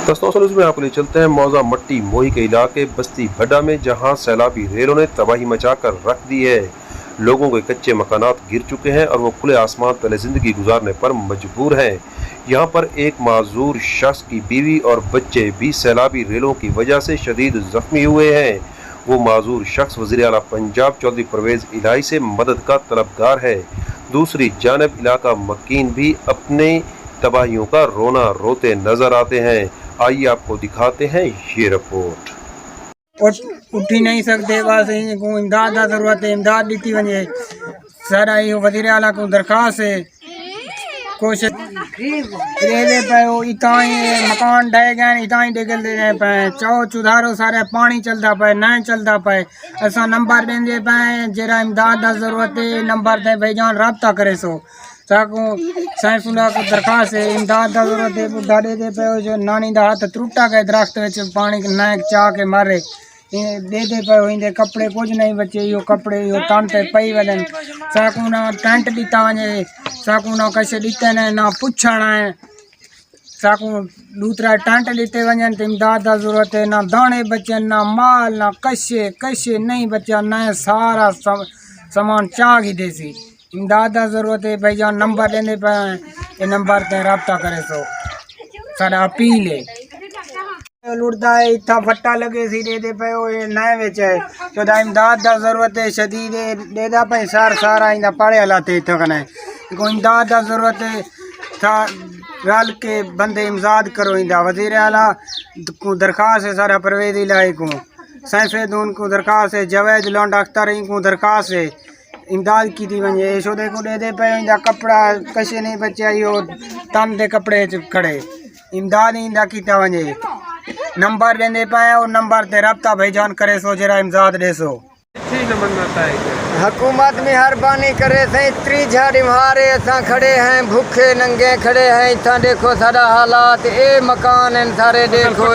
दोस्तों में आपको ले चलते हैं मौजा मट्टी मोही के इलाके बस्ती भड्डा में, जहां सैलाबी रेलों ने तबाही मचाकर रख दी है। लोगों के कच्चे मकानात गिर चुके हैं और वो खुले आसमान तले जिंदगी गुजारने पर मजबूर हैं। यहां पर एक माजूर शख्स की बीवी और बच्चे भी सैलाबी रेलों की वजह से शदीद जख्मी हुए हैं। वो माजूर शख्स वज़ीर आला पंजाब चौधरी परवेज इलाही से मदद का तलबगार है। दूसरी जानब इलाका मकीन भी अपने तबाहियों का रोना रोते नजर आते हैं। आइए आपको दिखाते हैं ये रिपोर्ट। उठ ही नहीं सकते, बस को इमदाद की जरूरत है, इमदाद दी वजे। सारा इहो वज़ीर आला को दरखास्त है। कोशिश पे इताई मकान डे गए, इताई डिगल पे चौ चुधारो सारे पानी चलता पे न चलता पे। असा नंबर देंगे पे जरा इमदाद की जरूरत है, नंबर दे भाईजान रब्ता करे सो साकू सैफुल्ला को दरखास्त है, इमदाद की जरूरत है। बुढ़ा दे पे जो नानी का हाथ त्रुटा गए दरख्त पानी न चाह के मारे दे पे इनके कपड़े कुछ नहीं बचे। यो कपड़े यो तन ते पई वजन साकू ना टेंट दिता वजे, साकू ना कशे दिते ने ना पुछण है, साकू दूसरा टेंट दिते वजन तो इमदाद की जरूरत है। ना दाने बचे, ना माल, ना कशे कशे नहीं बचा, न सारा सामान चाह ही देसी। इमदाद की जरूरत है भाईजान, नंबर देने पे ये नंबर ते रब्ता करे सो सारा अपील है। लुटता है इतना फट्टा लगे सी दे पे नए बेच है चौदह इमदाद की जरूरत है शदीद देदा पे सारा इंदा पड़े हालाते इतना कने को इमदाद की जरूरत है था रल के बंदे इमदाद करो। इंदा वज़ीर आला को दरखास्त है, सारा परवेज इलाही को सैफेदून को दरखास्त है, जवेद लौंडा अख्तर को दरखास्त है, इमदाद की थी वजे। शोदे को दे पे इंदा कपड़ा कशे नहीं बचा, यो तन दे कपड़े खड़े इमदाद इंदा कीता वजे। नंबर देने पाए और नंबर ते रब्ता भाईजान करे सो जरा इमदाद दे सो। हुकूमत मेहरबानी करे सही त्री झाड़ी मारे असा खड़े हैं, भूखे नंगे खड़े हैं। इतना देखो सारा हालात, ए मकान हैं सारे देखो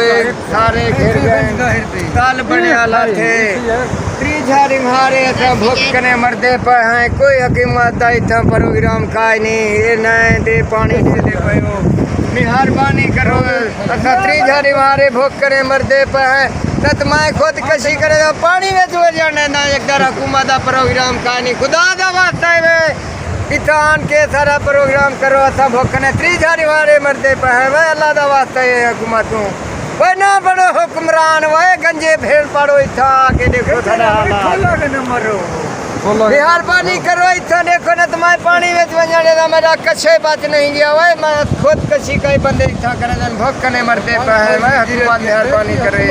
सारे घिर गए, कल बड़े हालात है। त्री झाड़ी मारे असा भूख कने मरदे पे हैं, कोई हुकूमत का इतना प्रोग्राम का नहीं। ये नए दे पानी दे पे मेहरबानी करो, असा त्री झाड़ी मारे भूख करे मरदे पे हैं। न तो मैं खुद कशी करे तो पानी में चुए जाने ना एक दर हुकूमत का प्रोग्राम का नहीं। खुदा का वास्ता है किसान के सारा प्रोग्राम करो, असा भूखने त्री झाड़ी मारे मरदे पे हैं। वह अल्लाह का वास्ता है हुकूमत को वह ना बड़ो हुक्मरान वह गंजे भेड़ पड़ो इतना के देखो मेहरबानी करो इतना देखो न तो मैं पानी में वजाने का मेरा कशे बच नहीं गया। वह मैं खुद कशी कई बंदे इतना करे भूखने मरदे पे है। वह हुकूमत मेहरबानी करे।